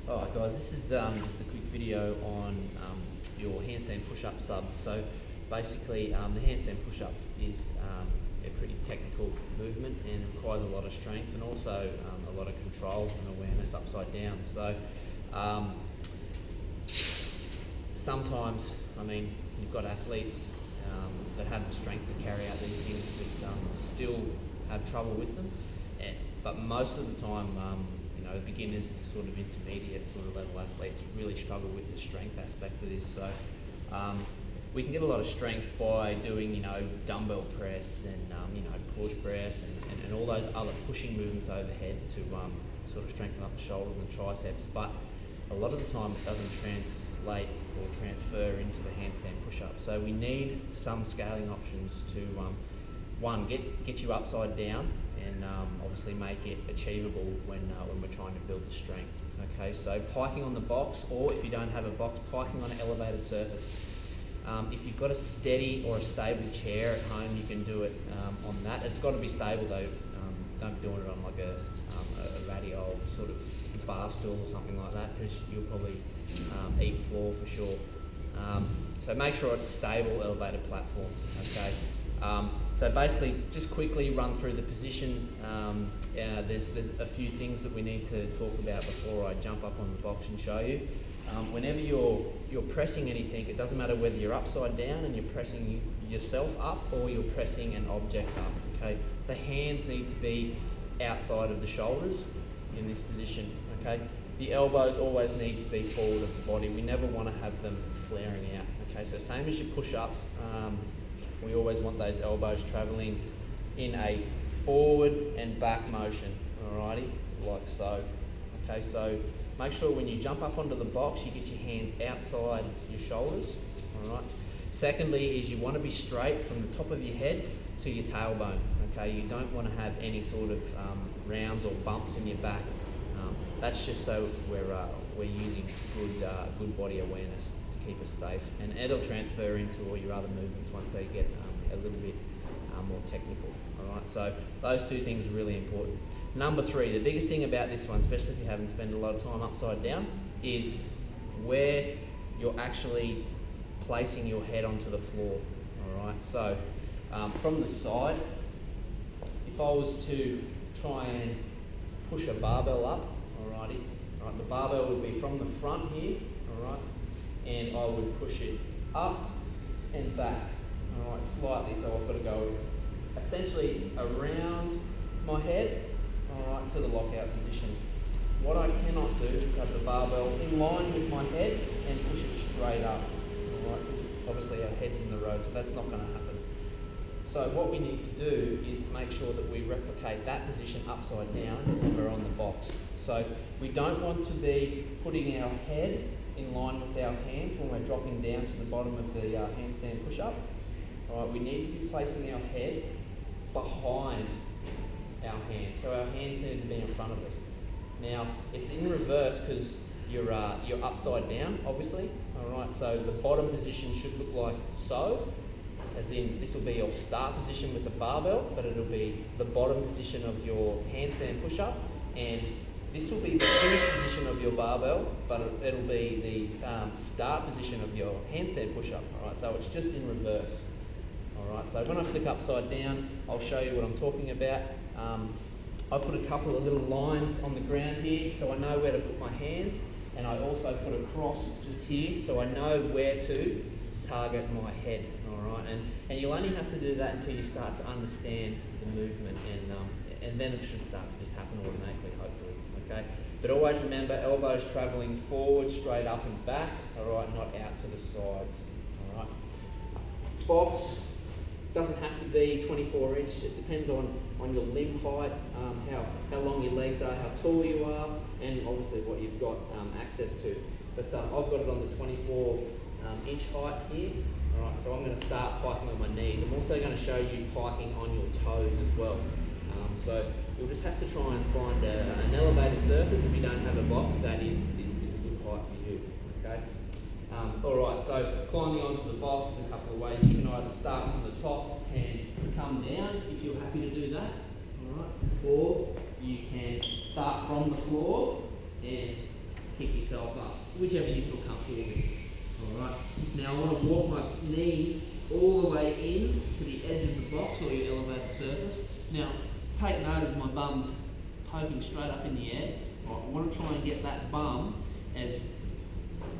Alright guys, this is just a quick video on your handstand push-up subs. So basically the handstand push-up is a pretty technical movement and requires a lot of strength and also a lot of control and awareness upside down. So sometimes, I mean, you've got athletes that have the strength to carry out these things but still have trouble with them. But most of the time, you know, beginners to sort of intermediate sort of level athletes really struggle with the strength aspect of this. So we can get a lot of strength by doing, you know, dumbbell press and you know, push press and all those other pushing movements overhead to sort of strengthen up the shoulders and triceps. But a lot of the time it doesn't translate or transfer into the handstand push-up. So we need some scaling options to one, get you upside down and obviously make it achievable when we're trying to build the strength. Okay, so piking on the box, or if you don't have a box, piking on an elevated surface. If you've got a steady or a stable chair at home, you can do it on that. It's got to be stable though. Don't be doing it on like a ratty old sort of bar stool or something like that, because you'll probably eat floor for sure. So make sure it's a stable, elevated platform. Okay. So basically, just quickly run through the position. There's a few things that we need to talk about before I jump up on the box and show you. Whenever you're pressing anything, it doesn't matter whether you're upside down and you're pressing yourself up or you're pressing an object up. Okay, the hands need to be outside of the shoulders in this position. Okay, the elbows always need to be forward of the body. We never want to have them flaring out. Okay, so same as your push-ups. We always want those elbows travelling in a forward and back motion, alrighty, like so. Okay, so make sure when you jump up onto the box, you get your hands outside your shoulders, alright. Secondly is you want to be straight from the top of your head to your tailbone, okay. You don't want to have any sort of rounds or bumps in your back. That's just so we're using good body awareness to keep us safe, and it'll transfer into all your other movements once they get a little bit more technical. All right, so those two things are really important. Number three, the biggest thing about this one, especially if you haven't spent a lot of time upside down, is where you're actually placing your head onto the floor. All right, so from the side, if I was to try and push a barbell up, alrighty, right, the barbell would be from the front here, alright, and I would push it up and back, alright, slightly, so I've got to go essentially around my head, alright, to the lockout position. What I cannot do is have the barbell in line with my head and push it straight up, alright, because obviously our head's in the road, so that's not going to happen. So what we need to do is to make sure that we replicate that position upside down when we're on the box. So we don't want to be putting our head in line with our hands when we're dropping down to the bottom of the handstand push-up. All right, we need to be placing our head behind our hands. So our hands need to be in front of us. Now, it's in reverse because you're upside down, obviously. All right, so the bottom position should look like so. As in, this will be your start position with the barbell, but it'll be the bottom position of your handstand push-up, and this will be the finish position of your barbell, but it'll be the start position of your handstand push-up. All right, so it's just in reverse. All right, so when I flick upside down, I'll show you what I'm talking about. I put a couple of little lines on the ground here, so I know where to put my hands, and I also put a cross just here, so I know where to target my head. All right, and you'll only have to do that until you start to understand the movement, and then it should start to just happen automatically, hopefully. Okay, but always remember, elbows travelling forward, straight up and back. All right, not out to the sides. All right. Box doesn't have to be 24 inch. It depends on your limb height, how long your legs are, how tall you are, and obviously what you've got access to. But I've got it on the 24 inch height here. Alright, so I'm going to start piking on my knees. I'm also going to show you piking on your toes as well. So you'll just have to try and find an elevated surface if you don't have a box that is a good height for you. Okay. Alright, so climbing onto the box is a couple of ways. You can either start from the top and come down if you're happy to do that. Alright, or you can start from the floor and pick yourself up, whichever you feel comfortable with. Alright, now I want to walk my knees all the way in to the edge of the box or your elevated surface. Now, take note as my bum's poking straight up in the air. I want to try and get that bum as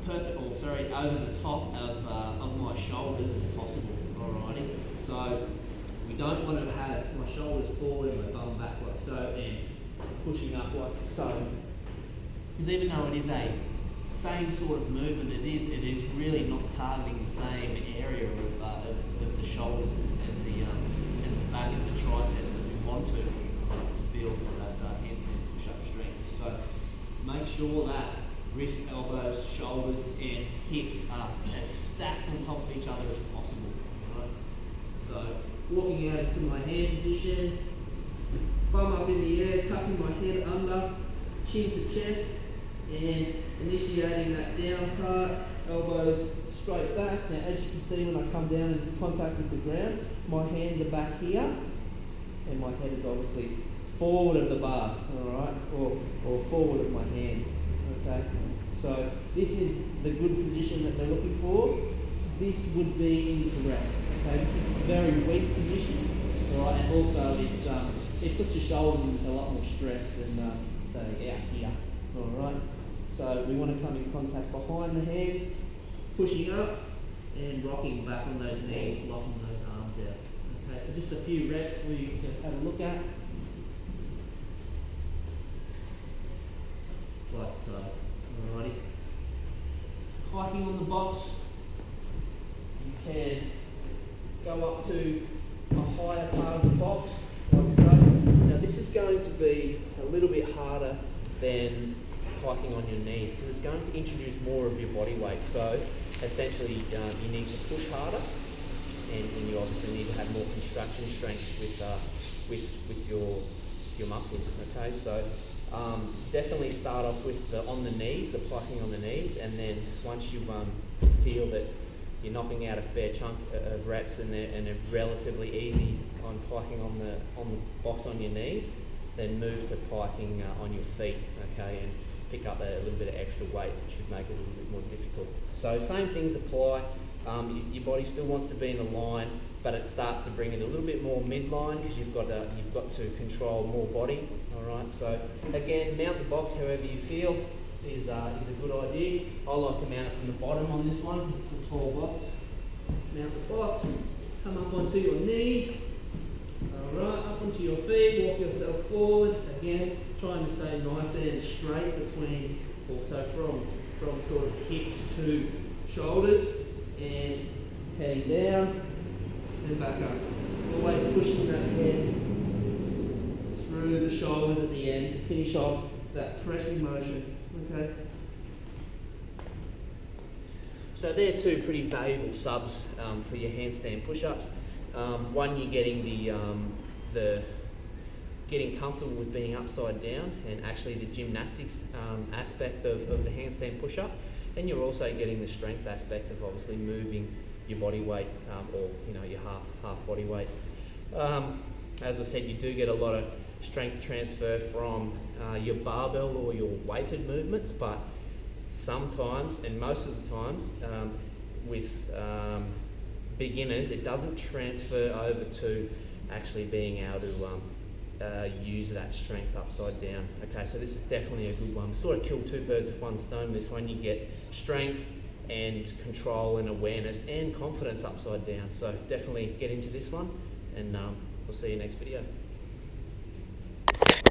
over the top of my shoulders as possible. Alrighty, so we don't want to have my shoulders forward and my bum back like so, and pushing up like so. Because even though it is a same sort of movement, it is really not targeting the same area of the shoulders and the back of the triceps that we want to build that handstand push-up strength. So make sure that wrists, elbows, shoulders and hips are as stacked on top of each other as possible. Right? So walking out into my hand position, bum up in the air, tucking my head under, chin to chest, and initiating that down part, elbows straight back. Now as you can see, when I come down in contact with the ground, my hands are back here and my head is obviously forward of the bar, alright, or forward of my hands. Okay, so this is the good position that they're looking for. This would be incorrect. Okay, this is a very weak position, alright, and also it puts your shoulders in a lot more stress than say out here. Alright, so we want to come in contact behind the hands, pushing up and rocking back on those knees, locking those arms out. Okay, so just a few reps for you to have a look at. Like so. Alrighty. Hiking on the box, you can go up to a higher part of the box, like so. Now this is going to be a little bit harder than hiking on your knees because it's going to introduce more of your body weight. So essentially you need to push harder and you obviously need to have more construction strength with your muscles. Okay, so definitely start off with the on the knees, the piking on the knees, and then once you feel that you're knocking out a fair chunk of reps and they're relatively easy on piking on the box on your knees, then move to piking on your feet, okay, and pick up a little bit of extra weight, which should make it a little bit more difficult. So same things apply. Your body still wants to be in a line, but it starts to bring it a little bit more midline because you've got to control more body. All right. So again, mount the box however you feel is a good idea. I like to mount it from the bottom on this one because it's a tall box. Mount the box, come up onto your knees. All right, up onto your feet. Walk yourself forward. Again, trying to stay nice and straight between, also from sort of hips to shoulders, and heading down and back up. Always pushing that head through the shoulders at the end to finish off that pressing motion. Okay. So they're two pretty valuable subs for your handstand push-ups. One, you're getting the getting comfortable with being upside down and actually the gymnastics aspect of the handstand push-up, and you're also getting the strength aspect of obviously moving your body weight or your half body weight. As I said, you do get a lot of strength transfer from your barbell or your weighted movements, but sometimes, and most of the times, with beginners, it doesn't transfer over to actually being able to use that strength upside down. Okay, so this is definitely a good one. Sort of kill two birds with one stone. This one, you get strength and control and awareness and confidence upside down. So definitely get into this one, and we'll see you next video.